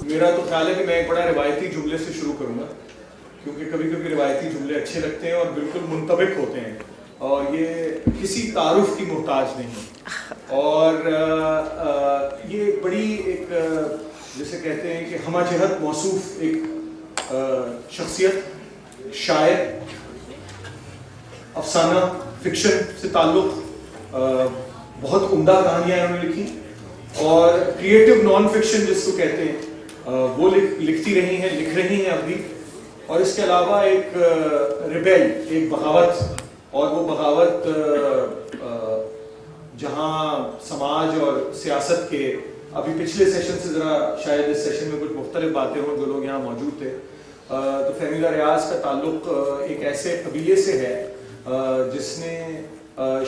میرا تو خیال ہے کہ میں ایک بڑا روایتی جملے سے شروع کروں گا, کیونکہ کبھی کبھی روایتی جملے اچھے لگتے ہیں اور بالکل منطبق ہوتے ہیں, اور یہ کسی تعارف کی محتاج نہیں, اور یہ بڑی ایک جسے کہتے ہیں کہ ہمہ جہت موصوف ایک شخصیت, شاعر, افسانہ فکشن سے تعلق, بہت عمدہ کہانیاں انہوں نے لکھی, اور کریٹو نان فکشن جس کو کہتے ہیں وہ لکھتی رہی ہیں, لکھ رہی ہیں ابھی, اور اس کے علاوہ ایک ریبیل, ایک بغاوت, اور وہ بغاوت جہاں سماج اور سیاست کے, ابھی پچھلے سیشن سے ذرا شاید اس سیشن میں کچھ مختلف باتیں ہوں جو لوگ یہاں موجود تھے, تو فہمیدہ ریاض کا تعلق ایک ایسے قبیلے سے ہے جس نے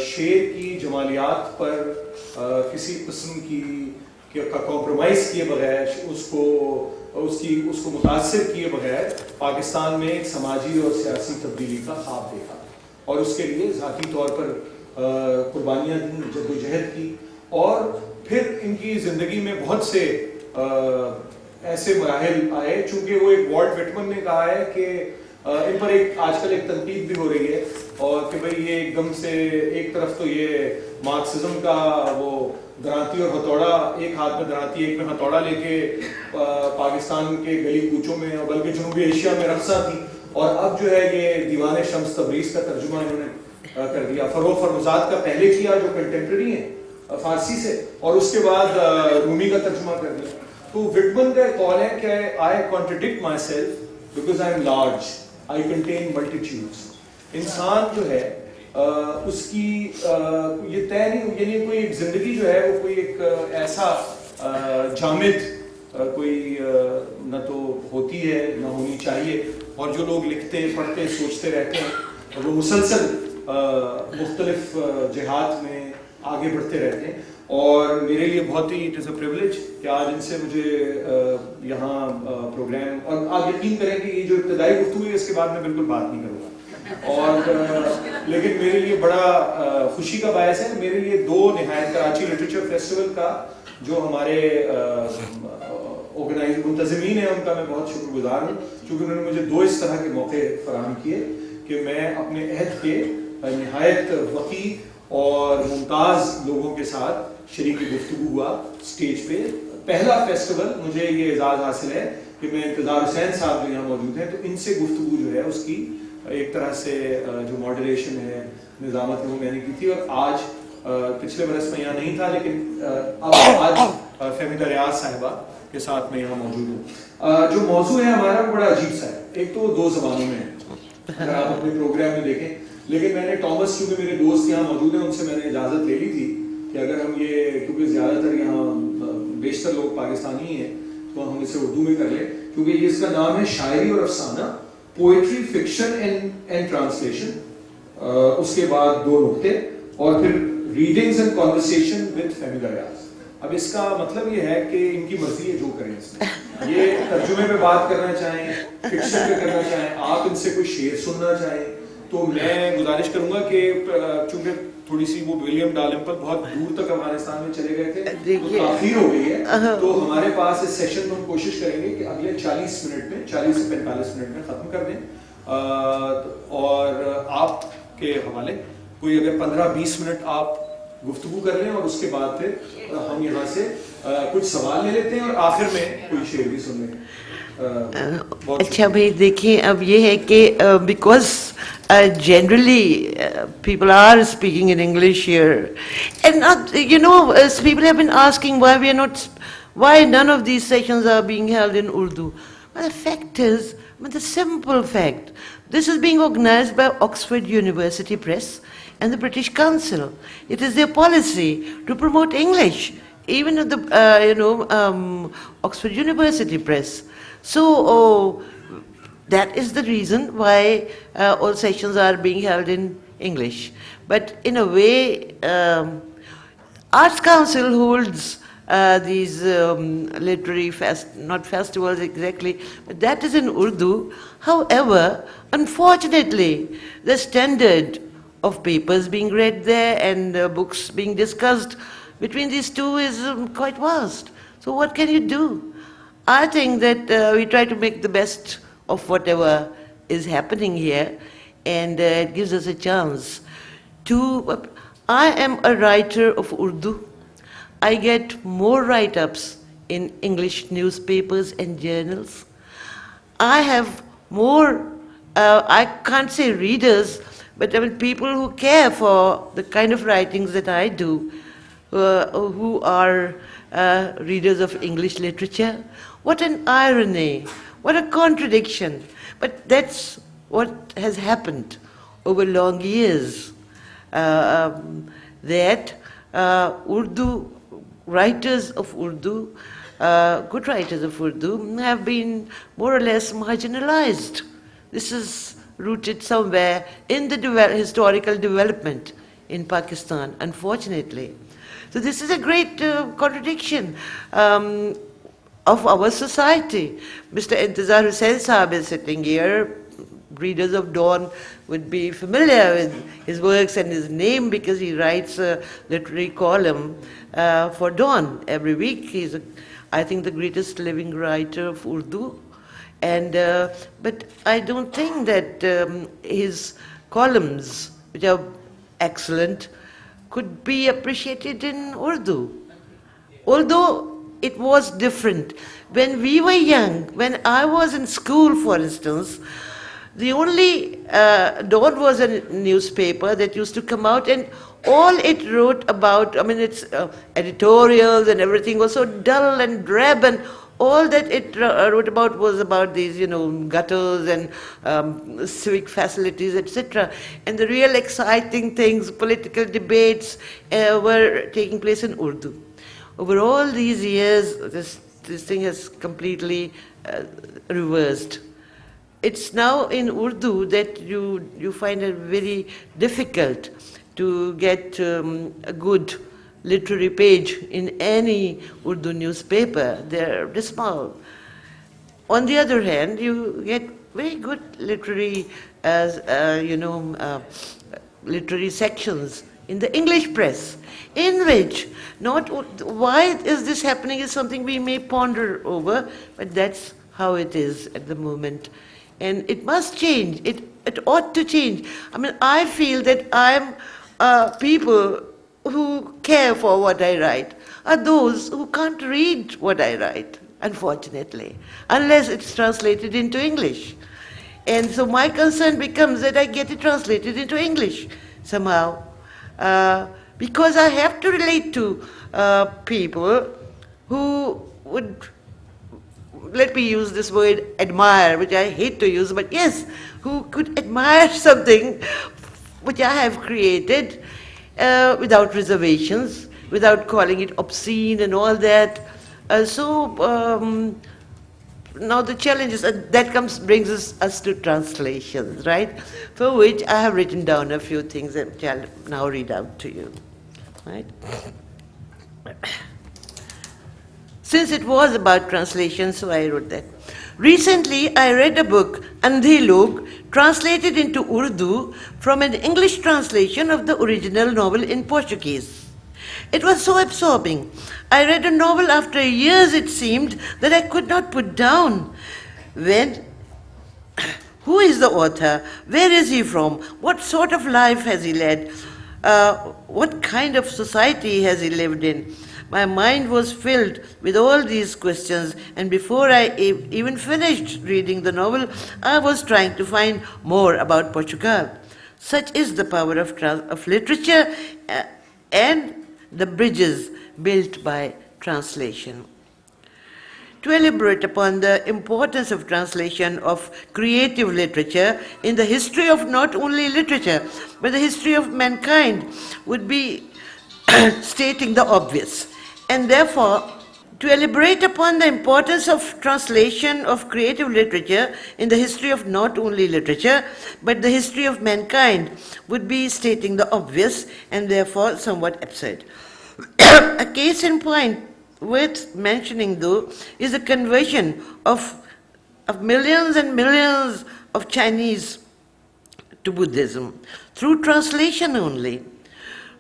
شعر کی جمالیات پر کسی قسم کی کمپرومائز کیے بغیر, اس کو متاثر کیے بغیر پاکستان میں ایک سماجی اور سیاسی تبدیلی کا خواب دیکھا, اور اس کے لیے ذاتی طور پر قربانیاں دیں, جدوجہد کی, اور پھر ان کی زندگی میں بہت سے ایسے مراحل آئے, چونکہ وہ ایک والٹ وٹمن نے کہا ہے کہ ان پر ایک آج کل ایک تنقید بھی ہو رہی ہے, اور کہ بھئی یہ ایک دم سے ایک طرف تو یہ مارکسزم کا وہ درانتی اور ہتھوڑا, ایک ہاتھ میں درانتی ایک میں ہتھوڑا لے کے پاکستان کے گلی کوچوں میں اور بلکہ جنوبی ایشیا میں رقصہ تھی, اور اب جو ہے یہ دیوان شمس تبریز کا ترجمہ انہوں نے کر دیا, فروغ فرمزاد کا پہلے کیا جو کنٹمپریری ہیں فارسی سے, اور اس کے بعد رومی کا ترجمہ کر دیا. تو وٹمن کا قول ہے کہ I contradict myself because I am large, I contain multitudes. انسان جو ہے اس کی یہ طے نہیں, یعنی کوئی ایک زندگی جو ہے وہ کوئی ایک ایسا جامد کوئی نہ تو ہوتی ہے نہ ہونی چاہیے, اور جو لوگ لکھتے پڑھتے سوچتے رہتے ہیں وہ مسلسل مختلف جہات میں آگے بڑھتے رہتے ہیں, اور میرے لیے بہت ہی اٹ از اے پریولیج کہ آج ان سے مجھے یہاں پروگرام, اور آپ یقین کریں کہ یہ جو ابتدائی گفتگو ہے اس کے بعد میں بالکل بات نہیں کروں گا, اور لیکن میرے لیے بڑا خوشی کا باعث ہے. میرے لیے دو نہایت کراچی لٹریچر فیسٹیول کا جو ہمارے منتظمین ہیں ان کا میں بہت شکر گزار ہوں, کیونکہ انہوں نے مجھے دو اس طرح کے موقع فراہم کیے کہ میں اپنے عہد کے نہایت وقی اور ممتاز لوگوں کے ساتھ شریک گفتگو ہوا اسٹیج پہ. پہلا فیسٹیول مجھے یہ اعزاز حاصل ہے کہ میں انتظار حسین صاحب جو یہاں موجود ہیں, تو ان سے گفتگو جو ہے اس کی ایک طرح سے جو ماڈریشن ہے نظامت وہ میں نے کی تھی, اور آج پچھلے برس میں یہاں نہیں تھا, لیکن اب آج فہمیدہ ریاض صاحبہ کے ساتھ میں یہاں موجود ہوں. جو موضوع ہے ہمارا بڑا عجیب سا ہے, ایک تو دو زبانوں میں ہے اگر آپ اپنے پروگرام میں دیکھیں, لیکن میں نے ٹامس, کیونکہ میرے دوست یہاں موجود ہیں, ان سے میں نے اجازت لے لی تھی کہ اگر ہم یہ, کیونکہ زیادہ تر یہاں بیشتر لوگ پاکستانی ہیں, تو ہم اسے اردو میں کر لیں, کیونکہ یہ اس کا نام ہے شاعری اور افسانہ, پوئٹری فکشن اینڈ ٹرانسلیشن, اس کے بعد دو نقطے, اور پھر readings and conversation with Fahmida Riaz. اب اس کا مطلب یہ ہے کہ ان کی مرضی ہے جو کریں اس میں, یہ ترجمے پہ بات کرنا چاہیں, فکشن پہ کرنا چاہیں, آپ ان سے کوئی شعر سننا چاہیں, تو میں گزارش کروں گا کہ چونکہ تھوڑی سی وہ ولیم ڈالمپل بہت دور تک افغانستان میں چلے گئے تھے, تو تاخیر ہو گئی ہے, تو ہمارے پاس اس سیشن میں ہم کوشش کریں گے کہ اگلے 40 منٹ میں 40 سے 45 منٹ میں ختم کر دیں, اور آپ کے حوالے کوئی اگر 15-20 منٹ آپ گفتگو کر لیں, اور اس کے بعد پھر ہم یہاں سے کچھ سوال لے لیتے ہیں, اور آخر میں کوئی شعر بھی سن لیں. اچھا بھائی دیکھیں, اب یہ ہے کہ because generally people are speaking in English here, and not, people have been asking why none of these sessions are being held in Urdu. But the fact is, the simple fact, this is being organized by Oxford University Press and the British Council. It is their policy to promote English, even at the Oxford University Press. So that is the reason why all sessions are being held in English. But in a way, Arts Council holds these literary not festivals exactly, but that is in Urdu. However, unfortunately, the standard of papers being read there and books being discussed between these two is quite vast. So what can you do? I think that we try to make the best of whatever is happening here, and it gives us a chance to. I am a writer of Urdu. I get more write-ups in English newspapers and journals. I have more, I can't say readers, but I mean people who care for the kind of writings that I do, who are readers of English literature. What an irony, what a contradiction. But that's what has happened over long years. That Urdu, writers of Urdu, good writers of Urdu, have been more or less marginalized. This is rooted somewhere in the historical development in Pakistan, unfortunately. So this is a great contradiction of our society. Mr. Intizar Hussain Saab is sitting here. Readers of Dawn would be familiar with his works and his name because he writes a literary column for Dawn every week. He's, I think, the greatest living writer of Urdu. And but I don't think that his columns, which are excellent, could be appreciated in Urdu. Although it was different. When we were young, when I was in school, for instance, the only, Dawn was a newspaper that used to come out, and all it wrote about, I mean, its editorials and everything was so dull and drab, and all that it wrote about was about these, gutters and civic facilities, etc. And the real exciting things, political debates, were taking place in Urdu. Over all these years, this thing has completely reversed. It's now in Urdu that you find it very difficult to get a good literary page in any Urdu newspaper. They're dismal. On the other hand, you get very good literary, literary sections in the English press, in which why is this happening is something we may ponder over, but that's how it is at the moment. And it must change. It ought to change. I mean, I feel that I'm people who care for what I write are those who can't read what I write, unfortunately, unless it's translated into English. And so my concern becomes that I get it translated into English somehow, because I have to relate to people who would, let me use this word, admire, which I hate to use, but yes, who could admire something which I have created without reservations, without calling it obscene and all that. Now the challenge is that brings us to translations, right? For which I have written down a few things which I'll now read out to you, right? Since it was about translation, so I wrote that. Recently, I read a book, Andhe Log, translated into Urdu from an English translation of the original novel in Portuguese. It was so absorbing. I read a novel after years, it seemed, that I could not put down. Who is the author? Where is he from? What sort of life has he led? What kind of society has he lived in? My mind was filled with all these questions, and before I even finished reading the novel, I was trying to find more about Portugal. Such is the power of literature and the bridges built by translation. To elaborate upon the importance of translation of creative literature in the history of not only literature, but the history of mankind would be stating the obvious. And therefore, to elaborate upon the importance of translation of creative literature in the history of not only literature, but the history of mankind would be stating the obvious and therefore somewhat absurd. A case in point worth mentioning, though, is the conversion of millions and millions of Chinese to Buddhism through translation only.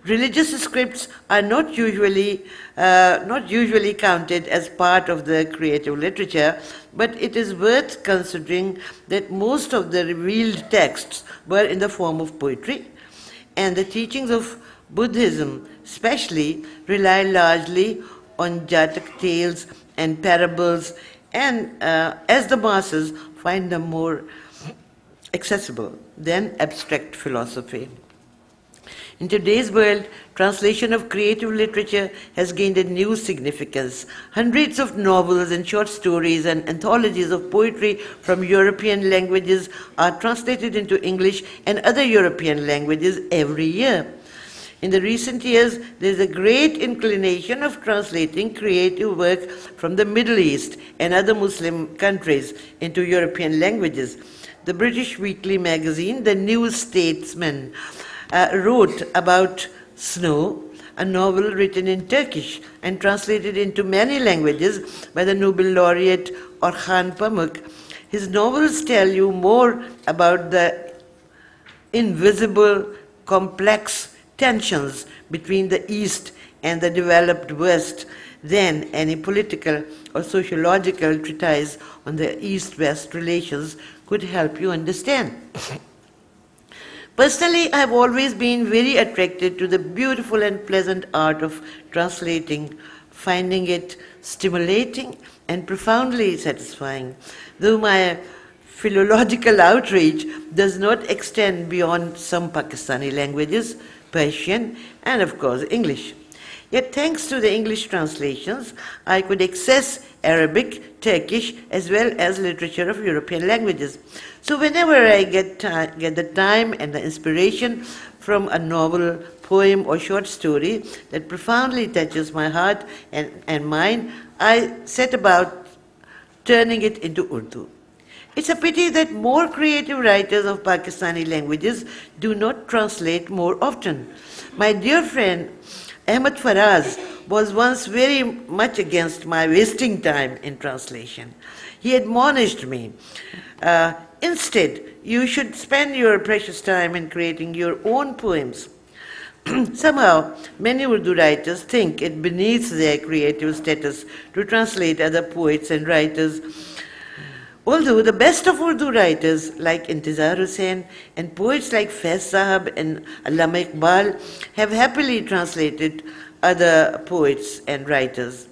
Religious scripts are not usually counted as part of the creative literature, but it is worth considering that most of the revealed texts were in the form of poetry, and the teachings of Buddhism especially rely largely on Jatak tales and parables, and as the masses find them more accessible than abstract philosophy. In today's world, translation of creative literature has gained a new significance. Hundreds of novels and short stories and anthologies of poetry from European languages are translated into English and other European languages every year. In the recent years, there is a great inclination of translating creative work from the Middle East and other Muslim countries into European languages. The British weekly magazine, The New Statesman, wrote about Snow, a novel written in Turkish and translated into many languages by the Nobel laureate Orhan Pamuk. His novels tell you more about the invisible, complex tensions between the East and the developed West than any political or sociological treatise on the East-West relations could help you understand. Personally, I have always been very attracted to the beautiful and pleasant art of translating, finding it stimulating and profoundly satisfying, though my philological outreach does not extend beyond some Pakistani languages, Persian, and of course English. Yet thanks to the English translations, I could access Arabic, Turkish, as well as literature of European languages. So whenever I get the time and the inspiration from a novel, poem, or short story that profoundly touches my heart and mind, I set about turning it into Urdu. It's a pity that more creative writers of Pakistani languages do not translate more often. My dear friend Ahmed Faraz was once very much against my wasting time in translation. He admonished me, instead, you should spend your precious time in creating your own poems. Somehow, many Urdu writers think it beneath their creative status to translate other poets and writers. Although the best of Urdu writers like Intizar Hussain and poets like Faiz Sahab and Allama Iqbal have happily translated other poets and writers.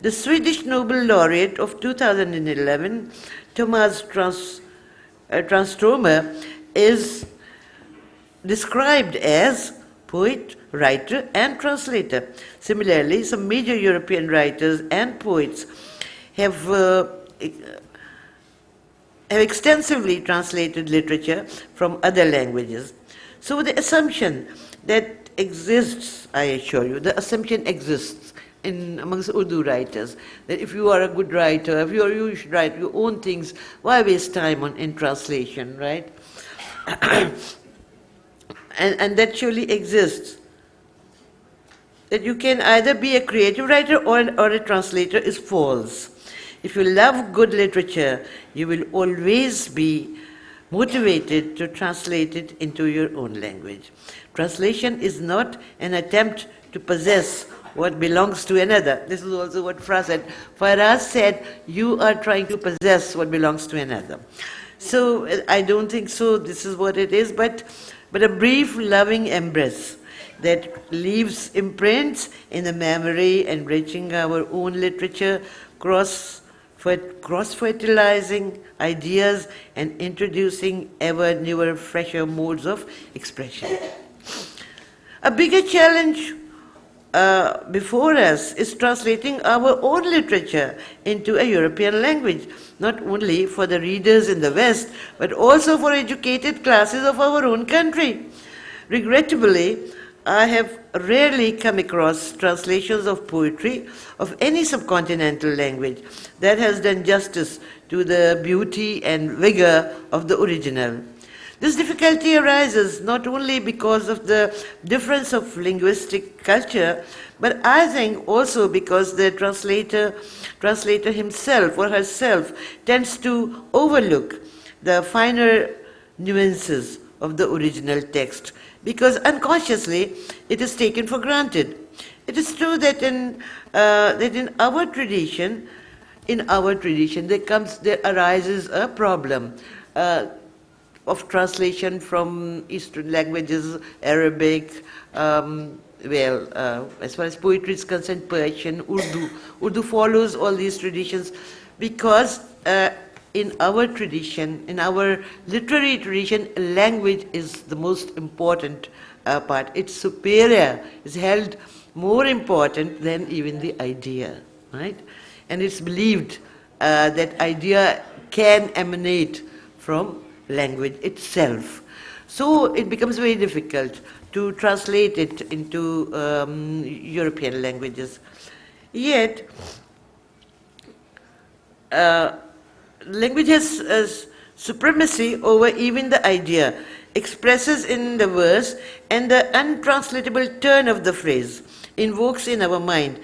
The Swedish Nobel laureate of 2011, Thomas Tranströmer, is described as poet, writer, and translator. Similarly, some major European writers and poets have extensively translated literature from other languages. So the assumption that exists, I assure you, the assumption exists amongst Urdu writers that if you are a good writer, if you should write your own things, why waste time in translation, right? and that surely exists. That you can either be a creative writer or a translator is false. If you love good literature, you will always be motivated to translate it into your own language. Translation is not an attempt to possess what belongs to another. This is also what Faraz said, you are trying to possess what belongs to another. So I don't think so. This is what it is, but a brief, loving embrace that leaves imprints in the memory, enriching our own literature, cross-fertilizing ideas and introducing ever newer, fresher modes of expression. A bigger challenge before us is translating our own literature into a European language, not only for the readers in the West, but also for educated classes of our own country. Regrettably, I have rarely come across translations of poetry of any subcontinental language that has done justice to the beauty and vigor of the original. This difficulty arises not only because of the difference of linguistic culture, but I think also because the translator himself or herself tends to overlook the finer nuances of the original text, because unconsciously it is taken for granted. It is true that in our tradition, there arises a problem of translation from Eastern languages, Arabic, as far as poetry is concerned, Persian, Urdu. Urdu follows all these traditions because in our tradition, in our literary tradition, language is the most important part. It's superior, is held more important than even the idea, right? And it's believed that idea can emanate from language itself. So it becomes very difficult to translate it into European languages. Yet, language has supremacy over even the idea, expresses in the verse, and the untranslatable turn of the phrase invokes in our mind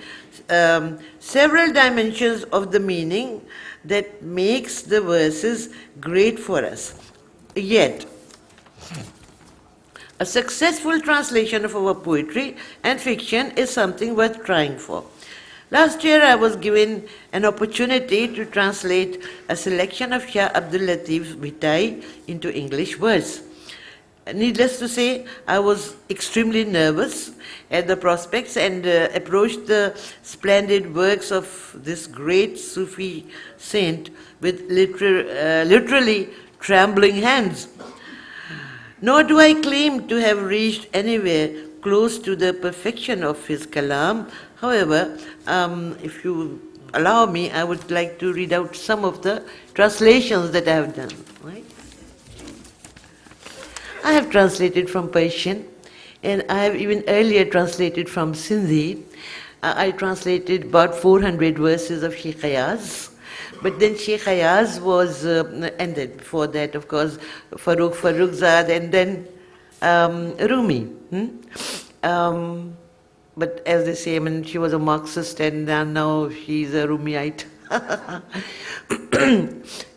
several dimensions of the meaning that makes the verses great for us. Yet, a successful translation of our poetry and fiction is something worth trying for. Last year, I was given an opportunity to translate a selection of Shah Abdul Latif's Bhitai into English verse. Needless to say, I was extremely nervous at the prospects and approached the splendid works of this great Sufi saint with literally trembling hands. Nor do I claim to have reached anywhere close to the perfection of his kalam. However, if you allow me, I would like to read out some of the translations that I have done. Right? I have translated from Persian, and I have even earlier translated from Sindhi. I translated about 400 verses of Sheikh Ayaz. But then Sheikh Ayaz was ended. Before that, of course, Farrukhzad, and then Rumi. But as they say, I mean, she was a Marxist, and now she's a Rumiite.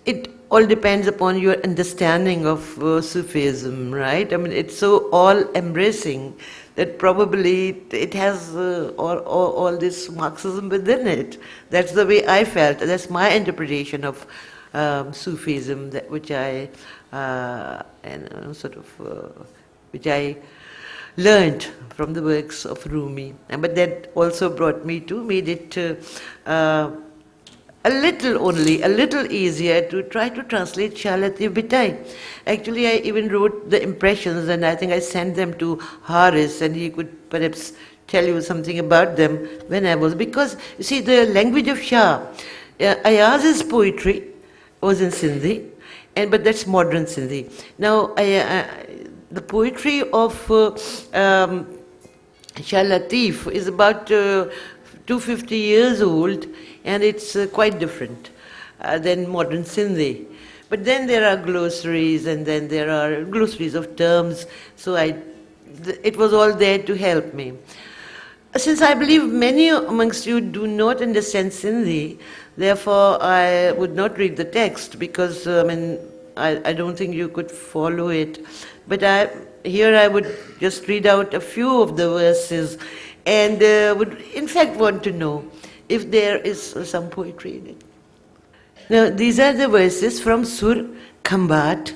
It all depends upon your understanding of Sufism, right? I mean, it's so all-embracing that probably it has all this Marxism within it. That's the way I felt. That's my interpretation of Sufism, which I which I learned from the works of Rumi. But that also made it a little easier to try to translate Shah Latif Bhitai. Actually, I even wrote the impressions, and I think I sent them to Haris, and he could perhaps tell you something about them when I was, because you see, the language of Shah, Ayaz's poetry was in Sindhi, but that's modern Sindhi. Now, the poetry of Shah Latif is about 250 years old, and it's quite different than modern Sindhi. But then there are glossaries, and then there are glossaries of terms, so it was all there to help me. Since I believe many amongst you do not understand Sindhi, therefore I would not read the text, because I don't think you could follow it. But here I would just read out a few of the verses, and would in fact want to know if there is some poetry in it. Now, these are the verses from Sur Khambat.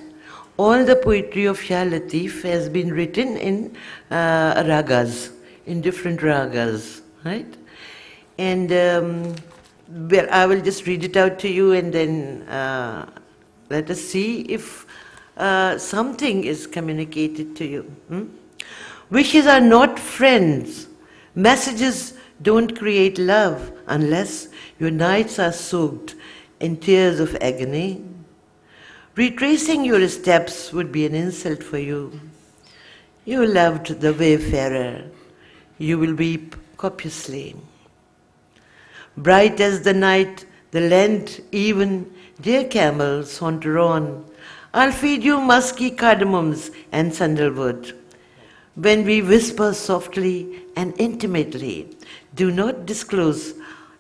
All the poetry of Shah Latif has been written in ragas, in different ragas, right? And I will just read it out to you, and then let us see if something is communicated to you. Wishes are not friends. Messages don't create love unless your nights are soaked in tears of agony. Retracing your steps would be an insult for you. You loved the wayfarer. You will weep copiously. Bright as the night, the lent even, dear camel, saunter on. I'll feed you musky cardamoms and sandalwood. When we whisper softly and intimately, do not disclose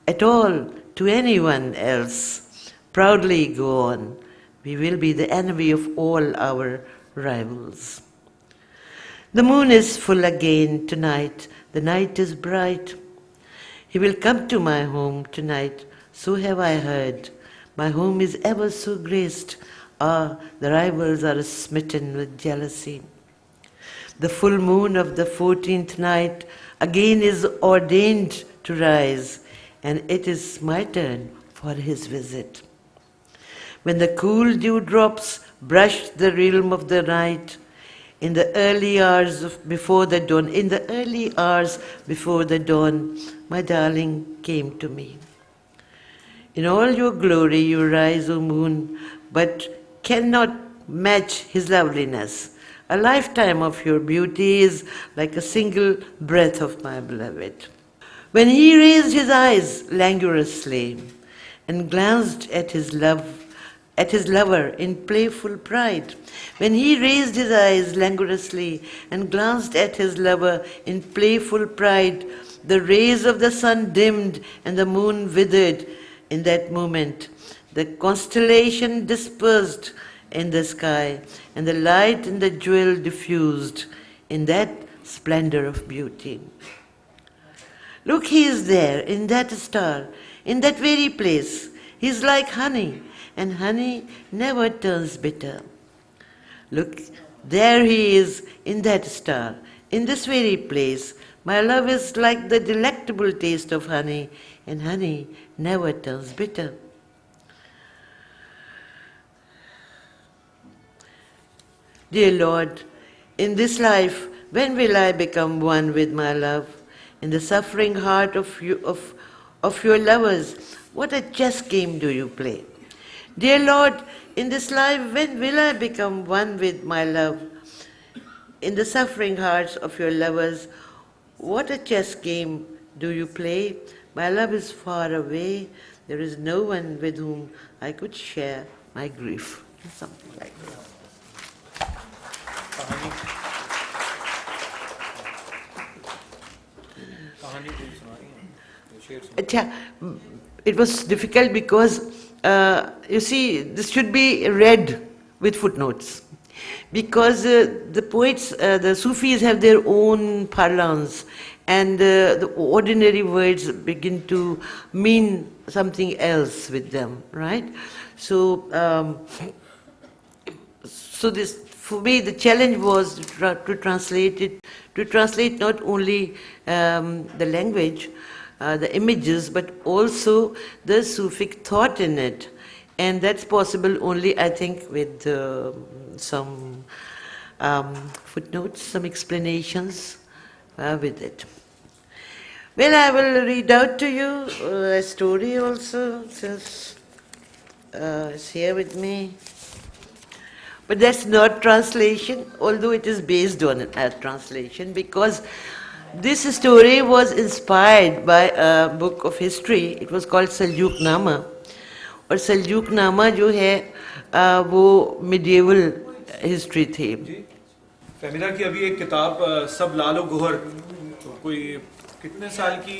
at all to anyone else. Proudly go on. We will be the envy of all our rivals. The moon is full again tonight, the night is bright. He will come to my home tonight, so have I heard. My home is ever so graced. Ah, the rivals are smitten with jealousy. The full moon of the 14th night again is ordained to rise, and it is my turn for his visit. When the cool dewdrops brush the realm of the night, in the early hours before the dawn, my darling came to me. In all your glory you rise, O moon, but cannot match his loveliness. A lifetime of your beauty is like a single breath of my beloved. When he raised his eyes languorously and glanced at his lover in playful pride, when he raised his eyes languorously and glanced at his lover in playful pride, the rays of the sun dimmed and the moon withered in that moment. The constellation dispersed in the sky, and the light and the jewel diffused in that splendor of beauty. Look, he is there, in that star, in that very place. He is like honey, and honey never turns bitter. Look, there he is, in that star, in this very place. My love is like the delectable taste of honey, and honey never turns bitter. Dear Lord, in this life, when will I become one with my love? In the suffering heart of your lovers, what a chess game do you play? Dear Lord, in this life, when will I become one with my love? In the suffering hearts of your lovers, what a chess game do you play? My love is far away. There is no one with whom I could share my grief. Something like that. It was difficult because, you see, this should be read with footnotes. Because the poets, the Sufis have their own parlance, and the ordinary words begin to mean something else with them, right? So, this, for me, the challenge was to translate it, to translate not only the language, the images, but also the Sufic thought in it. And that's possible only, I think, with some footnotes, some explanations with it. Well, I will read out to you a story also, just it's here with me. But that's not translation, although it is based on a translation, because this story was inspired by a book of history. It was called Seljuk-Nama. और सल्जूक-नामा जो है वो medieval history थी. फहमीदा की अभी एक किताब सब लालो गोहर, कोई कितने साल की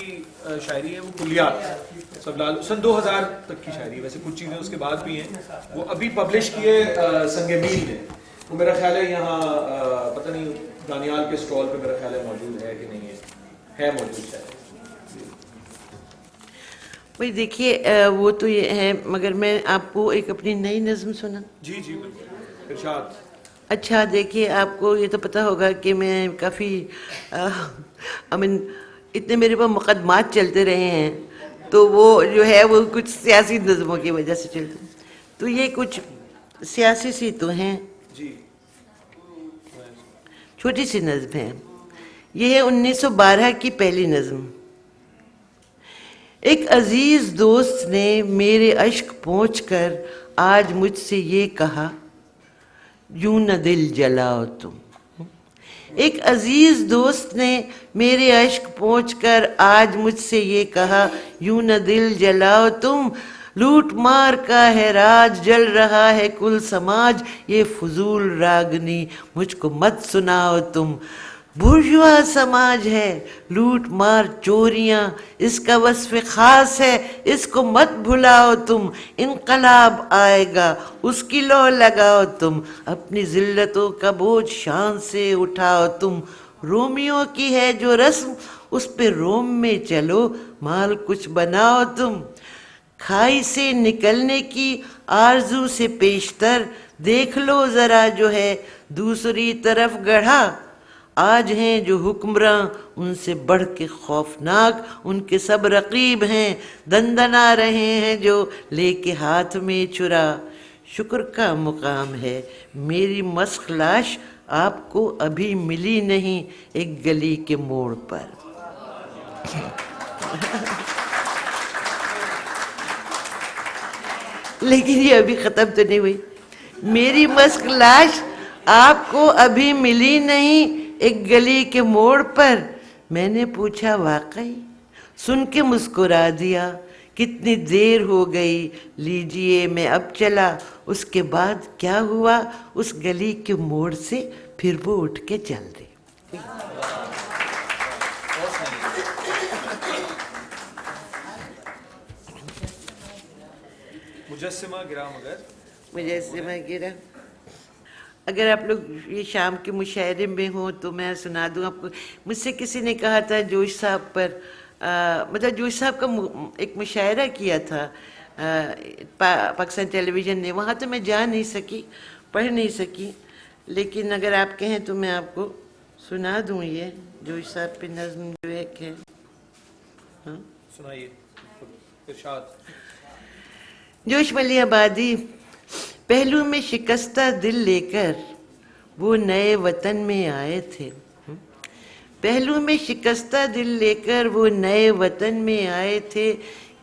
शायरी है वो, कुलियात सब लालो, सन 2000 तक की शायरी, वैसे कुछ चीज़ें उसके बाद भी हैं, वो अभी पब्लिश किए संगमीन ने. वो मेरा ख्याल है यहाँ पता नहीं दानियाल के स्टॉल पे मेरा ख्याल है मौजूद है कि नहीं है मौजूद शायद. भाई देखिए, वो तो ये है, मगर मैं आपको एक अपनी नई नज़्म सुना. जी जी बिल्कुल, इरशाद. अच्छा देखिए, आपको ये तो पता होगा कि मैं काफ़ी इतने मेरे पास मुकदमात चलते रहे हैं, तो वो जो है वो कुछ सियासी नज़मों की वजह से चलते, तो ये कुछ सियासी सी तो हैं जी. छोटी सी नज़्म है. ये है 1912 की पहली नज़्म. एक अजीज दोस्त ने मेरे अश्क पहुँचकर आज मुझसे ये कहा, यूं न दिल जलाओ तुम. एक अजीज दोस्त ने मेरे अश्क पहुँचकर आज मुझसे ये कहा, यूं न दिल जलाओ तुम. लूट मार का है राज, जल रहा है कुल समाज, ये फजूल रागनी मुझको मत सुनाओ तुम. बुर्जुआ समाज है, लूट मार चोरियां इसका वस्फ खास है, इसको मत भुलाओ तुम, इनकलाब आएगा उसकी लो लगाओ तुम, अपनी जिल्लतों का बोझ शान से उठाओ तुम, रोमियो की है जो रस्म उस पे रोम में चलो, माल कुछ बनाओ तुम, खाई से निकलने की आरजू से पेशतर देख लो जरा जो है दूसरी तरफ गढ़ा, आज हैं जो हुक्मरां उनसे बढ़ के खौफनाक उनके सब रकीब हैं, दंदना रहे हैं जो लेके हाथ में छुरा, शुक्र का मुकाम है मेरी मस्क लाश आपको अभी मिली नहीं एक गली के मोड़ पर। लेकिन ये अभी खत्म तो नहीं हुई। मेरी मस्क लाश आपको अभी मिली नहीं एक गली के मोड़ पर। मैंने पूछा वाकई? सुन के मुस्कुरा दिया, कितनी देर हो गई, लीजिए मैं अब चला। उसके बाद क्या हुआ, उस गली के मोड़ से फिर वो उठ के चल दी। मुजस्सिमा गिरा मगर मुजस्सिमा गिरा। अगर आप लोग ये शाम के मुशायरे में हो तो मैं सुना दूं आपको। मुझसे किसी ने कहा था जोश साहब पर, मतलब जोश साहब का एक मुशायरा किया था पाकिस्तान टेलीविज़न ने। वहाँ तो मैं जा नहीं सकी, पढ़ नहीं सकी, लेकिन अगर आप कहें तो मैं आपको सुना दूं ये जोश साहब पे नज़्म जो एक है। हाँ सुनाइए इरशाद। जोश मली आबादी। पहलू में शिकस्ता दिल लेकर वो नए वतन में आए थे। पहलू में शिकस्ता दिल लेकर वो नए वतन में आए थे,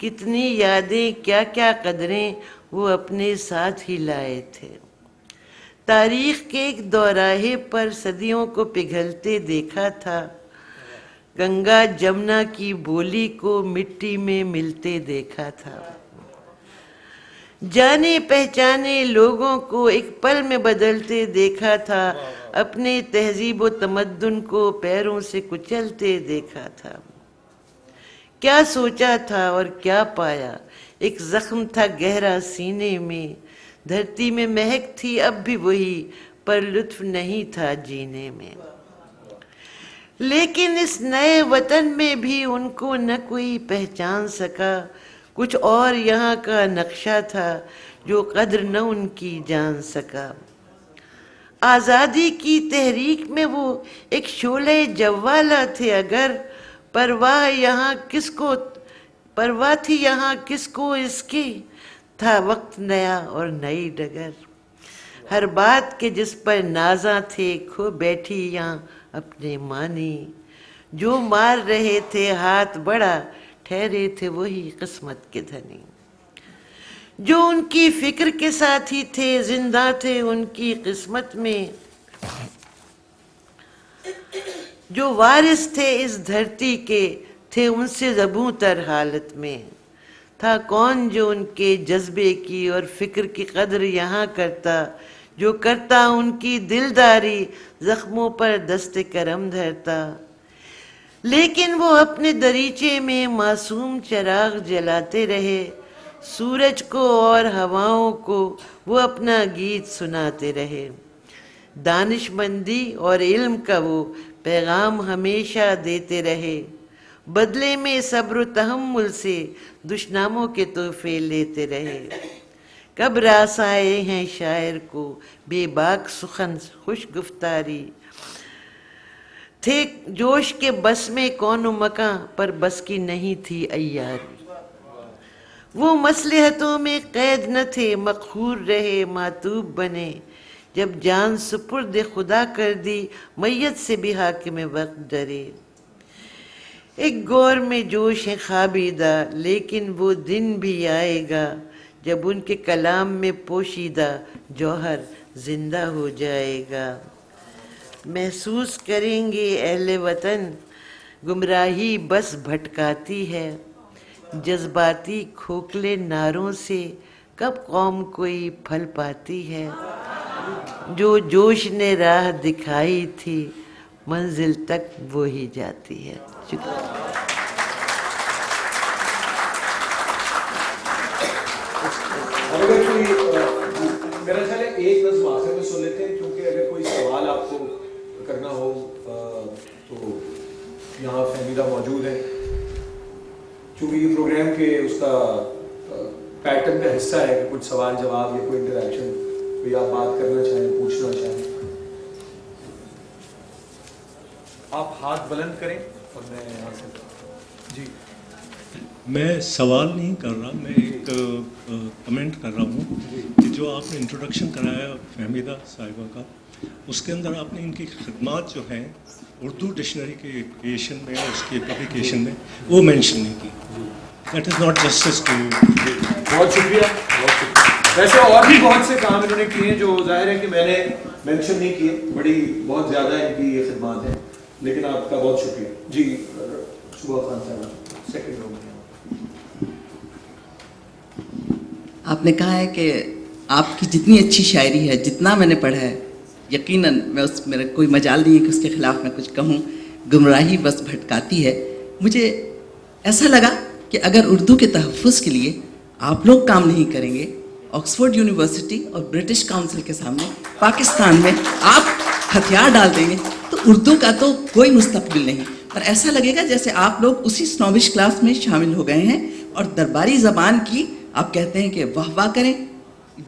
कितनी यादें क्या क्या कदरें वो अपने साथ ही लाए थे। तारीख के एक दौराहे पर सदियों को पिघलते देखा था, गंगा जमुना की बोली को मिट्टी में मिलते देखा था। जाने पहचाने लोगों को एक पल में बदलते देखा था, अपने तहजीब व तमद्दुन को पैरों से कुचलते देखा था। क्या सोचा था और क्या पाया, एक जख्म था गहरा सीने में, धरती में महक थी अब भी वही, पर लुत्फ नहीं था जीने में। लेकिन इस नए वतन में भी उनको न कोई पहचान सका, कुछ और यहाँ का नक्शा था जो कद्र न उनकी जान सका। आज़ादी की तहरीक में वो एक शोले जवाला थे अगर, परवाह यहाँ किसको, परवाह थी यहाँ किसको इसकी, था वक्त नया और नई डगर। हर बात के जिस पर नाजा थे खो बैठी यहाँ अपने मानी, जो मार रहे थे हाथ बड़ा ठहरे थे वही किस्मत के धनी। जो उनकी फिक्र के साथी थे जिंदा थे उनकी किस्मत में, जो वारिस थे इस धरती के थे उनसे ज़बूतर हालत में। था कौन जो उनके जज्बे की और फिक्र की कदर यहाँ करता, जो करता उनकी दिलदारी जख्मों पर दस्ते करम धरता। लेकिन वो अपने दरीचे में मासूम चिराग जलाते रहे, सूरज को और हवाओं को वो अपना गीत सुनाते रहे। दानिशमंदी और इल्म का वो पैगाम हमेशा देते रहे, बदले में सब्र तहम्मुल से दुश्मनों के तोहफे लेते रहे। कब रास आए हैं शायर को बेबाक सुखन खुश गुफ्तारी, थे जोश के बस में कौन मकां पर बस की नहीं थी अय्यारी। वो मसलहतों में कैद न थे मखूर रहे मातूब बने, जब जान सुपुर्द खुदा कर दी मैयत से भी हाकिम वक्त डरे। एक गौर में जोश है खाबीदा, लेकिन वो दिन भी आएगा जब उनके कलाम में पोशीदा जौहर जिंदा हो जाएगा। महसूस करेंगे अहले वतन गुमराही बस भटकाती है, जज्बाती खोखले नारों से कब कौम कोई फल पाती है। जो जोश ने राह दिखाई थी मंजिल तक वो ही जाती है. शुक्रिया. अगर कोई मेरा ख्याल है एक नज़्म आखिर में सुन लेते हैं, क्योंकि अगर कोई सवाल आपको करना हो तो यहाँ फहमीदा मौजूद है. क्योंकि ये प्रोग्राम के उसका पैटर्न का हिस्सा है कि कुछ सवाल जवाब या कोई इंटरेक्शन, कोई आप बात करना चाहें, पूछना चाहें, आप हाथ बुलंद करें और मैं यहाँ से. जी, मैं सवाल नहीं कर रहा, मैं एक कमेंट कर रहा हूँ कि जो आपने इंट्रोडक्शन कराया फहमीदा साहिबा का, उसके अंदर आपने इनकी खिदमत जो हैं उर्दू डिक्शनरी के क्रिएशन में और उसके पब्लिकेशन में वो मेंशन नहीं की. That is not justice to. बहुत शुक्रिया, बहुत शुक्रिया. वैसे और भी बहुत से काम इन्होंने किए जो जाहिर है कि मैंने मेंशन नहीं किए, बहुत ज़्यादा इनकी ये खिदमत है, लेकिन आपका बहुत शुक्रिया. जी, सुबह खान साहब सेकेंड रो में. आपने कहा है कि आपकी जितनी अच्छी शायरी है, जितना मैंने पढ़ा है, यकीनन मैं मेरा कोई मजाल नहीं है कि उसके ख़िलाफ़ मैं कुछ कहूँ. गुमराही बस भटकाती है. मुझे ऐसा लगा कि अगर उर्दू के तहफ़्फ़ुज़ के लिए आप लोग काम नहीं करेंगे, ऑक्सफोर्ड यूनिवर्सिटी और ब्रिटिश काउंसिल के सामने पाकिस्तान में आप हथियार डाल देंगे तो उर्दू का तो कोई मुस्तक़बिल नहीं. और ऐसा लगेगा जैसे आप लोग उसी स्नॉबिश क्लास में शामिल हो गए हैं और दरबारी ज़बान की आप कहते हैं कि वाह वाह करें.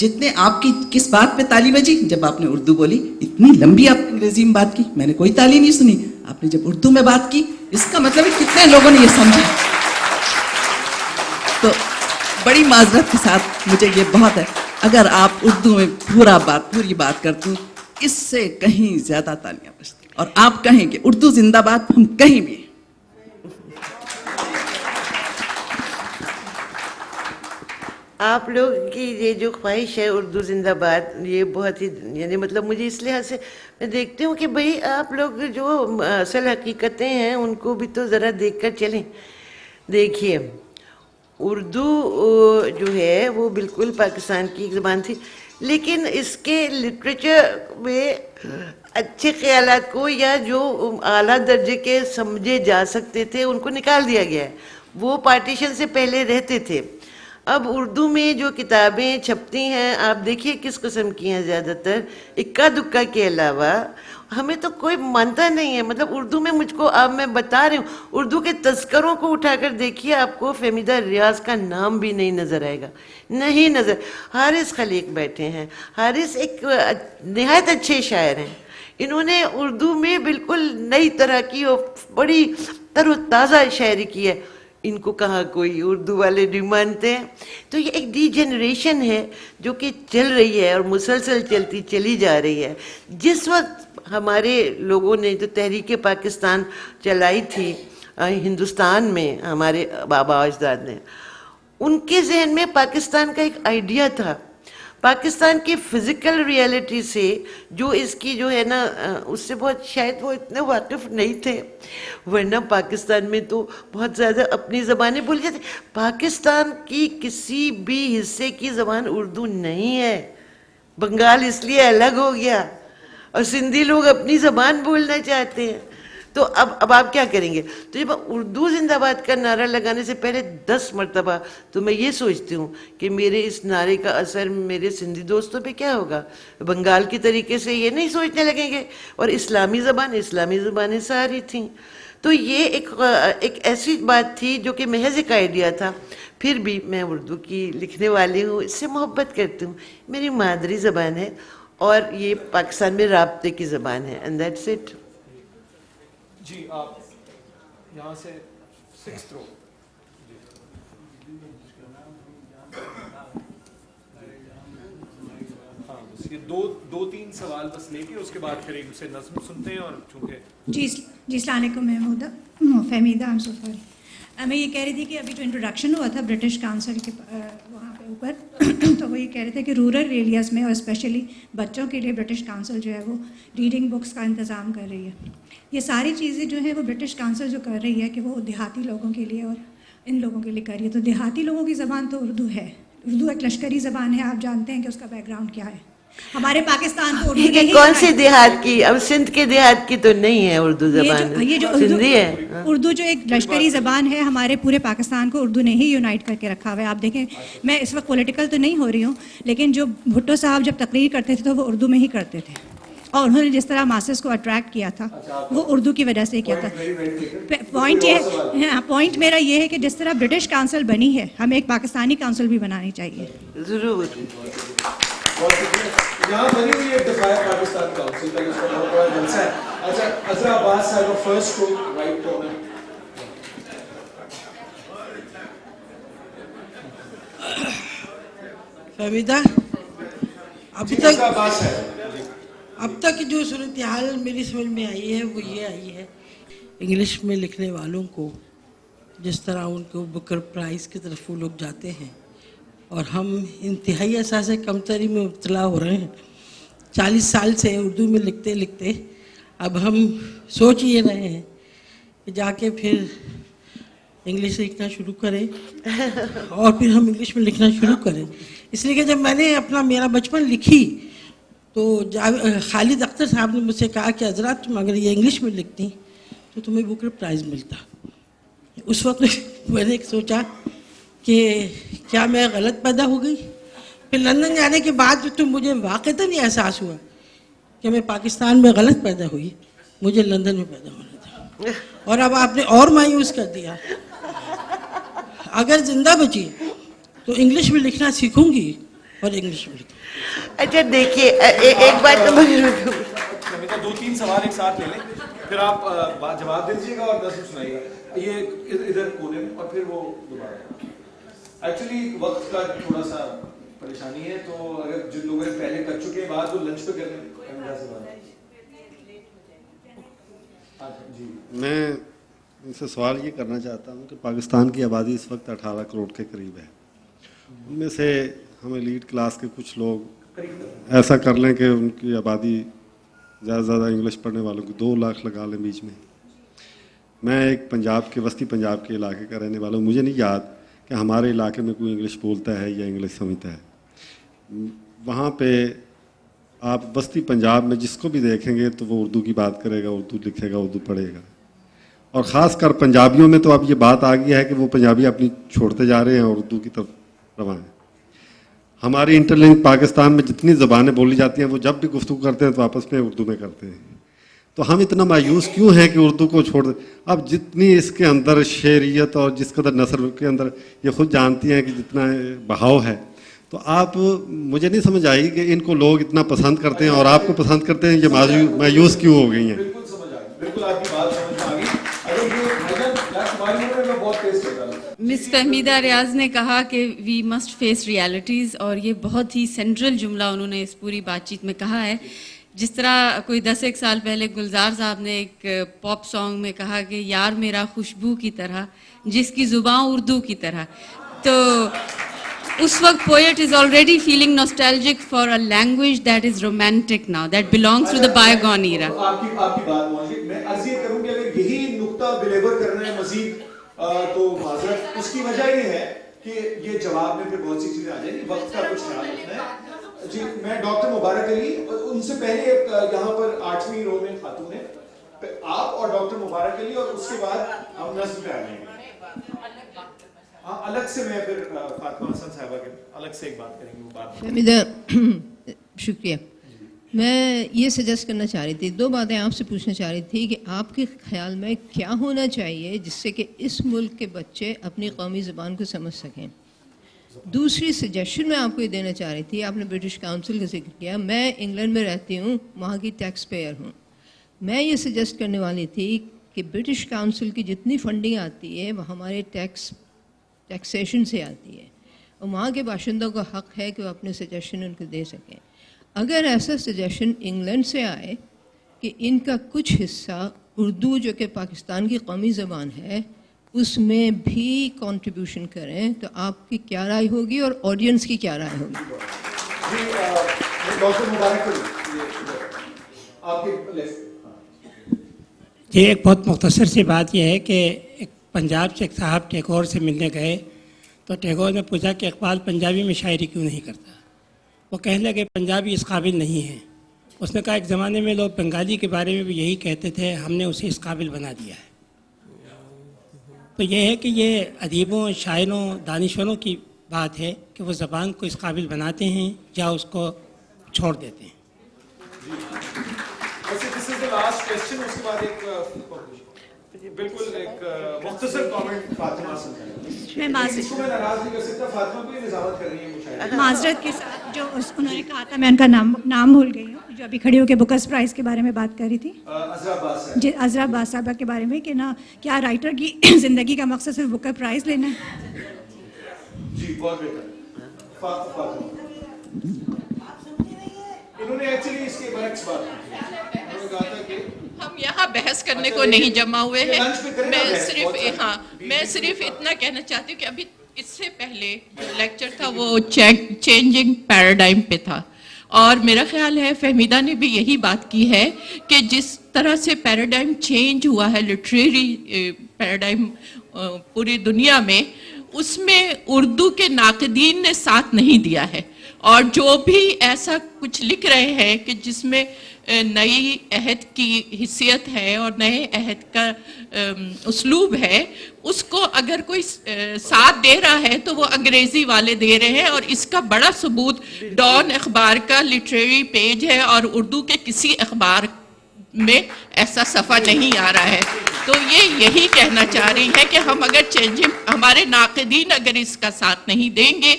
जितने आपकी किस बात पे ताली बजी जब आपने उर्दू बोली, इतनी लंबी आपने अंग्रेजी में बात की, मैंने कोई ताली नहीं सुनी. आपने जब उर्दू में बात की, इसका मतलब है कितने लोगों ने ये समझा. तो बड़ी माजरत के साथ मुझे ये बहुत है, अगर आप उर्दू में पूरी बात करते हो, इससे कहीं ज़्यादा तालियां बजती. और आप कहें कि उर्दू जिंदाबाद, हम कहीं भी. आप लोग की ये जो ख्वाहिश है उर्दू जिंदाबाद, ये बहुत ही यानी मतलब मुझे इस लिहाज से मैं देखती हूँ कि भाई आप लोग जो असल हकीकतें हैं उनको भी तो ज़रा देख कर चलें. देखिए, उर्दू जो है वो बिल्कुल पाकिस्तान की एक ज़बान थी, लेकिन इसके लिटरेचर में अच्छे ख्यालात को या जो आला दर्जे के समझे जा सकते थे उनको निकाल दिया गया है. वो पार्टीशन से पहले रहते थे. अब उर्दू में जो किताबें छपती हैं आप देखिए किस किस्म की हैं, ज़्यादातर इक्का दुक्का के अलावा हमें तो कोई मानता नहीं है. मतलब उर्दू में मुझको, अब मैं बता रही हूँ, उर्दू के तस्करों को उठाकर देखिए, आपको फहमीदा रियाज का नाम भी नहीं नज़र आएगा, नहीं नज़र. हारिस खलीक बैठे हैं, हारिस एक निहायत अच्छे शायर हैं. इन्होंने उर्दू में बिल्कुल नई तरह की और बड़ी तरोताज़ा शायरी की है. इनको कहाँ कोई उर्दू वाले नहीं मानते हैं. तो ये एक डीजेनरेशन है जो कि चल रही है और मुसलसल चलती चली जा रही है. जिस वक्त हमारे लोगों ने जो तहरीक पाकिस्तान चलाई थी हिंदुस्तान में, हमारे बाबा अजदाद ने, उनके जहन में पाकिस्तान का एक आइडिया था. पाकिस्तान की फ़िज़िकल रियलिटी से जो इसकी जो है ना, उससे बहुत शायद वो इतने वाकिफ़ नहीं थे. वरना पाकिस्तान में तो बहुत ज़्यादा अपनी ज़बानें बोली जाती. पाकिस्तान की किसी भी हिस्से की ज़बान उर्दू नहीं है. बंगाल इसलिए अलग हो गया और सिंधी लोग अपनी ज़बान बोलना चाहते हैं. तो अब आप क्या करेंगे? तो जब उर्दू जिंदाबाद का नारा लगाने से पहले 10 मरतबा तो मैं ये सोचती हूँ कि मेरे इस नारे का असर मेरे सिंधी दोस्तों पे क्या होगा. बंगाल की तरीके से ये नहीं सोचने लगेंगे. और इस्लामी ज़बानें सारी थीं. तो ये एक ऐसी बात थी जो कि महज एक आइडिया था. फिर भी मैं उर्दू की लिखने वाली हूँ, इससे मोहब्बत करती हूँ. मेरी मादरी ज़बान है और ये पाकिस्तान में राब्ते की ज़बान है. And that's it. जी, आप यहाँ से 6th रो. हाँ, बस ये दो तीन सवाल बस लेके उसके बाद फिर एक से नज़्म सुनते हैं. और चूँकि जी अस्सलाम वालेकुम Mahmooda Fahmida, I am so sorry. मैं ये कह रही थी कि अभी जो इंट्रोडक्शन हुआ था ब्रिटिश काउंसिल के वहाँ पे ऊपर तो वो ये कह रहे थे कि रूरल एरियाज़ में और स्पेशली बच्चों के लिए ब्रिटिश काउंसिल जो है वो रीडिंग बुक्स का इंतज़ाम कर रही है. ये सारी चीज़ें जो है वो ब्रिटिश काउंसिल जो कर रही है कि वो देहाती लोगों के लिए और इन लोगों के लिए कर रही है. तो देहाती लोगों की ज़बान तो उर्दू है. उर्दू एक लश्करी ज़बान है, आप जानते हैं कि उसका बैकग्राउंड क्या है. ہمارے پاکستان کو اردو یہ نہیں کون سے آتی. دیہات کی؟ اب سندھ کے دیہات کی تو نہیں ہے اردو زبان، یہ جو سندھی ہے. اردو جو ایک لشکری زبان ہے، ہمارے پورے پاکستان کو اردو نے ہی یونائٹ کر کے رکھا ہوا ہے. آپ دیکھیں، میں اس وقت پولیٹیکل تو نہیں ہو رہی ہوں، لیکن جو بھٹو صاحب جب تقریر کرتے تھے تو وہ اردو میں ہی کرتے تھے، اور انہوں نے جس طرح ماسز کو اٹریکٹ کیا تھا وہ اردو کی وجہ سے کیا تھا. پوائنٹ میرا یہ ہے کہ جس طرح برٹش کاؤنسل بنی ہے، ہمیں ایک پاکستانی کاؤنسل بھی بنانی چاہیے. ضرور. یہاں بنی ہوئی ہے دفاع پاکستان کاؤنسل کا، اس کا بہت بڑا جلسہ ہے. اچھا، عذرا عباس صاحب first row right corner. Fahmida, اب تک جو صورتحال میری سمجھ میں آئی ہے وہ یہ آئی ہے، انگلش میں لکھنے والوں کو جس طرح ان کو بکر پرائز کی طرف وہ لوگ جاتے ہیں، اور ہم انتہائی احساس کمتری میں مبتلا ہو رہے ہیں. 40 سال سے اردو میں لکھتے لکھتے اب ہم سوچ یہ رہے ہیں کہ جا کے پھر انگلش لکھنا شروع کریں، اور پھر ہم انگلش میں لکھنا شروع کریں. اس لیے کہ جب میں نے میرا بچپن لکھی تو خالد اختر صاحب نے مجھ سے کہا کہ حضرات تم اگر یہ انگلش میں لکھتی تو تمہیں بکر پرائز ملتا. اس وقت میں نے سوچا کہ کیا میں غلط پیدا ہو گئی. پھر لندن جانے کے بعد تو مجھے واقعتاً یہ احساس ہوا کہ میں پاکستان میں غلط پیدا ہوئی، مجھے لندن میں پیدا ہونا تھا. اور اب آپ نے اور مایوس کر دیا. اگر زندہ بچی تو انگلش میں لکھنا سیکھوں گی اور انگلش میں لکھوں. اچھا دیکھیے، ایک بات تو مجھے 2-3 سوال ایک ساتھ لے لیں، پھر آپ جواب دے دیجیے گا اور 10 سنائیے گا. یہ ادھر کونے میں، اور پھر وہ دوبارہ. ایکچولی وقت کا تھوڑا سا پریشانی ہے، تو اگر جن لوگوں نے پہلے کر چکے ہیں بات وہ لنچ پہ کر لیں. میں ان سے سوال یہ کرنا چاہتا ہوں کہ پاکستان کی آبادی اس وقت 18 کروڑ کے قریب ہے. ان میں سے ہم ایلیٹ کلاس کے کچھ لوگ ایسا کر لیں کہ ان کی آبادی زیادہ سے زیادہ انگلش پڑھنے والوں کی 2 لاکھ لگا لیں بیچ میں. میں ایک پنجاب کے وسطی پنجاب کے علاقے کا رہنے والا ہوں. مجھے نہیں یاد کہ ہمارے علاقے میں کوئی انگلش بولتا ہے یا انگلش سمجھتا ہے. وہاں پہ آپ وسطی پنجاب میں جس کو بھی دیکھیں گے تو وہ اردو کی بات کرے گا، اردو لکھے گا، اردو پڑھے گا. اور خاص کر پنجابیوں میں تو اب یہ بات آ گئی ہے کہ وہ پنجابی اپنی چھوڑتے جا رہے ہیں اور اردو کی طرف رواں ہیں. ہماری انٹرلنک پاکستان میں جتنی زبانیں بولی جاتی ہیں وہ جب بھی گفتگو کرتے ہیں تو آپس میں اردو میں کرتے ہیں. تو ہم اتنا مایوس کیوں ہیں کہ اردو کو چھوڑ دیں؟ اب جتنی اس کے اندر شعریت اور جس قدر نثر کے اندر یہ خود جانتی ہیں کہ جتنا بہاؤ ہے، تو آپ مجھے نہیں سمجھ آئی کہ ان کو لوگ اتنا پسند کرتے ہیں اور آپ کو پسند کرتے ہیں، یہ مایوس کیوں ہو گئی ہیں؟ بالکل سمجھ آ گئی، بالکل آپ کی بات سمجھ آ گئی. اگر یہ بہت تیز چل رہا ہے. مس فہمیدہ ریاض نے کہا کہ وی مسٹ فیس ریالٹیز، اور یہ بہت ہی سینٹرل جملہ انہوں نے اس پوری بات چیت میں کہا ہے. جس طرح کوئی 10 سال پہلے گلزار صاحب نے ایک پاپ سانگ میں کہا کہ یار میرا خوشبو کی طرح جس کی زباں اردو کی طرح، تو اس وقت poet is already feeling nostalgic for a language that is romantic now, that belongs to the bygone era. آپ کی بات موجود، میں عرض یہ کروں کہ اگر یہی نقطہ بلیور کرنا ہے مزید تو معذرت. اس کی وجہ یہ ہے کہ یہ جواب میں پھر بہت سی چیزیں آ جائیں گی، وقت کا کچھ خیال رکھنا ہے. جی میں ڈاکٹر مبارک علی، ان سے پہلے یہاں پر 8ویں رو میں خاتون ہے، آپ اور ڈاکٹر مبارک علی، اور اس کے بعد ہم نظم پہ آ جائیں گے. ہاں الگ سے میں پھر فاطمہ حسن صاحبہ کے الگ سے ایک بات کریں گے. وہ بات فہمیدہ شکریہ. میں یہ سجیسٹ کرنا چاہ رہی تھی، 2 باتیں آپ سے پوچھنا چاہ رہی تھی کہ آپ کے خیال میں کیا ہونا چاہیے جس سے کہ اس ملک کے بچے اپنی قومی زبان کو سمجھ سکیں. دوسری سجیشن میں آپ کو یہ دینا چاہ رہی تھی، آپ نے برٹش کاؤنسل کا ذکر کیا. میں انگلینڈ میں رہتی ہوں، وہاں کی ٹیکس پیئر ہوں. میں یہ سجیسٹ کرنے والی تھی کہ برٹش کاؤنسل کی جتنی فنڈنگ آتی ہے وہ ہمارے ٹیکسیشن سے آتی ہے، اور وہاں کے باشندوں کا حق ہے کہ وہ اپنے سجیشن ان کو دے سکیں. اگر ایسا سجیشن انگلینڈ سے آئے کہ ان کا کچھ حصہ اردو جو کہ پاکستان کی قومی زبان ہے اس میں بھی کنٹریبیوشن کریں، تو آپ کی کیا رائے ہوگی اور آڈینس کی کیا رائے ہوگی؟ جی ایک بہت مختصر سی بات یہ ہے کہ ایک پنجاب سے ایک صاحب ٹیگور سے ملنے گئے تو ٹیگور نے پوچھا کہ اقبال پنجابی میں شاعری کیوں نہیں کرتا. وہ کہنے لگے پنجابی اس قابل نہیں ہے. اس نے کہا ایک زمانے میں لوگ بنگالی کے بارے میں بھی یہی کہتے تھے, ہم نے اسے اس قابل بنا دیا ہے. تو یہ ہے کہ یہ ادیبوں, شاعروں, دانشوروں کی بات ہے کہ وہ زبان کو اس قابل بناتے ہیں یا اس کو چھوڑ دیتے ہیں. بالکل ایک مختصر کامنٹ فاطمہ سے. میں معذرت کے ساتھ جو انہوں نے کہا تھا, میں ان کا نام بھول گئی ہوں, جو ابھی کھڑی ہو کے بکرس پرائز کے بارے میں بات کر رہی تھی, جی عذرا عباس صاحبہ کے بارے میں, کہ نا کیا رائٹر کی زندگی کا مقصد صرف بکر پرائز لینا ہے؟ جی بہت بہتر. انہوں نے ایکچولی اس کے برعکس بات کی. انہوں نے کہا تھا کہ ہم یہاں بحث کرنے کو نہیں جمع ہوئے ہیں. میں صرف اتنا کہنا چاہتی ہوں کہ ابھی اس سے پہلے جو لیکچر تھا وہ چینجنگ پیراڈائم پہ تھا, اور میرا خیال ہے فہمیدہ نے بھی یہی بات کی ہے کہ جس طرح سے پیراڈائم چینج ہوا ہے, لٹریری پیراڈائم پوری دنیا میں, اس میں اردو کے ناقدین نے ساتھ نہیں دیا ہے. اور جو بھی ایسا کچھ لکھ رہے ہیں کہ جس میں نئی عہد کی حیثیت ہے اور نئے عہد کا اسلوب ہے, اس کو اگر کوئی ساتھ دے رہا ہے تو وہ انگریزی والے دے رہے ہیں. اور اس کا بڑا ثبوت ڈان اخبار کا لٹریری پیج ہے, اور اردو کے کسی اخبار میں ایسا صفحہ نہیں آ رہا ہے. تو یہ یہی کہنا چاہ رہی ہے کہ ہم اگر ہمارے ناقدین اگر اس کا ساتھ نہیں دیں گے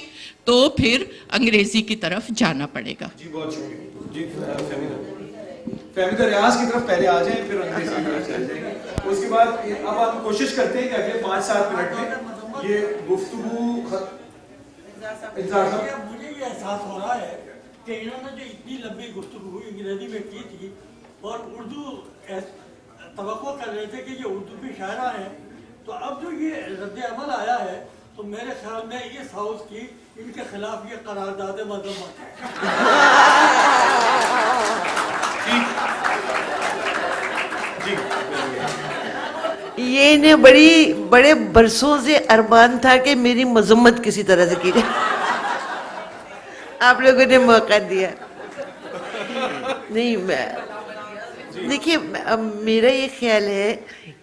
تو پھر انگریزی کی طرف جانا پڑے گا. جی بہت شکریہ. جی فہمیدہ ریاض کی طرف پہلے آ جائیں, پھر انگریزی کی طرف چل جائیں گے. اس کے بعد اب ہم کوشش کرتے ہیں کہ اگلے 5-7 منٹ میں یہ گفتگو مجھے یہ احساس ہو رہا ہے کہ انہوں نے جو اتنی لمبی گفتگو انگریزی میں کی تھی اور اردو توقع کر رہے تھے کہ یہ اردو کی شاعرہ ہیں, تو اب جو یہ رد عمل آیا ہے تو میرے خیال میں اس ہاؤس کی ان کے خلاف یہ قرارداد مذمت ہے. یہ انہیں بڑے برسوں سے ارمان تھا کہ میری مذمت کسی طرح سے کی جائے. آپ لوگوں نے موقع دیا. نہیں, دیکھیے میرا یہ خیال ہے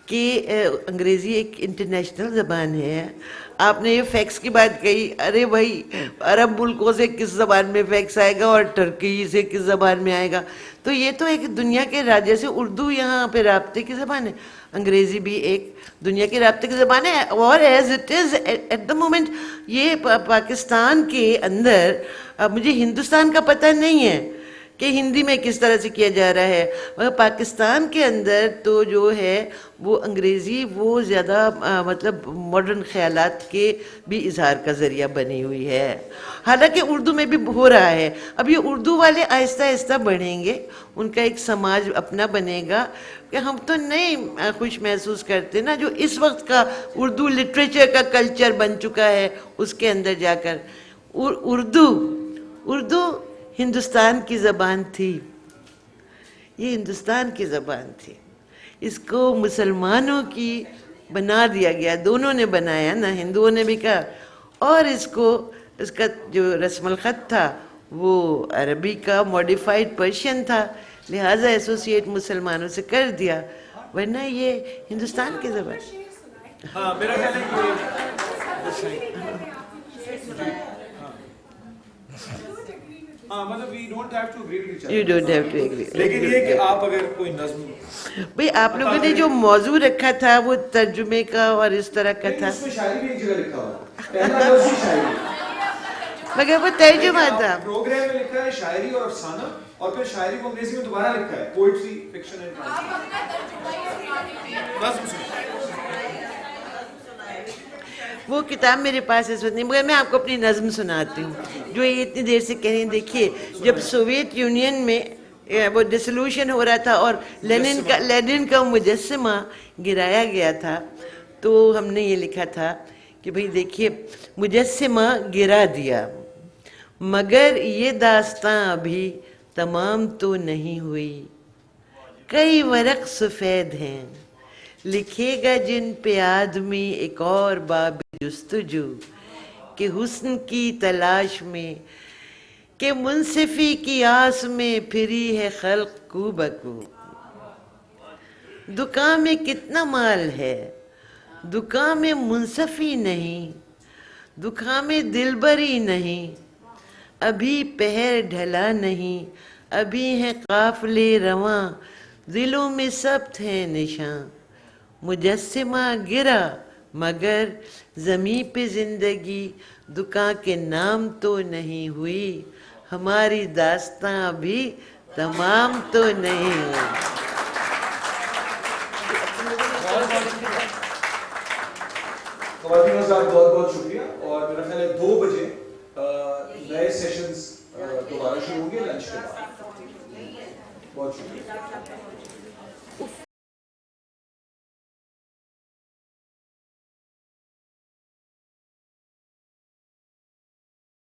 کہ انگریزی ایک انٹرنیشنل زبان ہے. آپ نے یہ فیکس کی بات کہی, ارے بھائی عرب ملکوں سے کس زبان میں فیکس آئے گا اور ترکی سے کس زبان میں آئے گا؟ تو یہ تو ایک دنیا کے جیسے اردو یہاں پہ رابطے کی زبان ہے, انگریزی بھی ایک دنیا کے رابطے کی زبان ہے. اور as it is at the moment یہ پاکستان کے اندر, مجھے ہندوستان کا پتہ نہیں ہے کہ ہندی میں کس طرح سے کیا جا رہا ہے, مگر پاکستان کے اندر تو جو ہے وہ انگریزی وہ زیادہ مطلب ماڈرن خیالات کے بھی اظہار کا ذریعہ بنی ہوئی ہے. حالانکہ اردو میں بھی ہو رہا ہے. اب یہ اردو والے آہستہ آہستہ بڑھیں گے, ان کا ایک سماج اپنا بنے گا, کہ ہم تو نہیں خوش محسوس کرتے نا جو اس وقت کا اردو لٹریچر کا کلچر بن چکا ہے اس کے اندر جا کر. اردو ہندوستان کی زبان تھی, یہ ہندوستان کی زبان تھی. اس کو مسلمانوں کی بنا دیا گیا, دونوں نے بنایا نا, ہندوؤں نے بھی کہا, اور اس کا جو رسم الخط تھا وہ عربی کا ماڈیفائڈ پرشین تھا, لہٰذا ایسوسیٹ مسلمانوں سے کر دیا, ورنہ یہ ہندوستان کی زبان. ہاں میرا خیال ہے You don't have to agree. لیکن یہ کہ آپ اگر کوئی نظم, بھئی آپ لوگوں نے جو موضوع رکھا تھا وہ ترجمے کا اور اس طرح کا تھا, اس میں شاعری بھی ایک جگہ لکھا ہوا ہے, پہلا لفظ ہی شاعری, مگر وہ ترجمہ تھا. پروگرام میں لکھا ہے شاعری اور افسانہ, اور پھر شاعری کو انگریزی میں دوبارہ لکھا ہے پوئٹری, فکشن اینڈ وہ کتاب میرے پاس اس وقت نہیں, مگر میں آپ کو اپنی نظم سناتی ہوں جو یہ اتنی دیر سے کہہ رہی ہیں. دیکھیے جب سوویت یونین میں وہ ڈسولوشن ہو رہا تھا اور لینن کا مجسمہ گرایا گیا تھا, تو ہم نے یہ لکھا تھا کہ بھئی دیکھیے مجسمہ گرا دیا مگر یہ داستاں ابھی تمام تو نہیں ہوئی, کئی ورق سفید ہیں لکھے گا جن پہ آدمی ایک اور باب جستجو, کہ حسن کی تلاش میں کہ منصفی کی آس میں پھری ہے خلق کو بکو. دکان میں کتنا مال ہے, دکان میں منصفی نہیں, دکان میں دلبری نہیں, ابھی پہر ڈھلا نہیں, ابھی ہیں قافلے رواں, دلوں میں ثبت ہے نشاں. مجسمہ گرا مگر زمیں پہ زندگی, دکان کے نام تو نہیں ہوئی, ہماری داستاں ابھی تمام تو نہیں ہوئی. خواتین حضرات بہت بہت شکریہ. اور میرا خیال ہے 2 بجے نئے سیشنز دوبارہ شروع ہوں گے لنچ کے بعد. بہت شکریہ.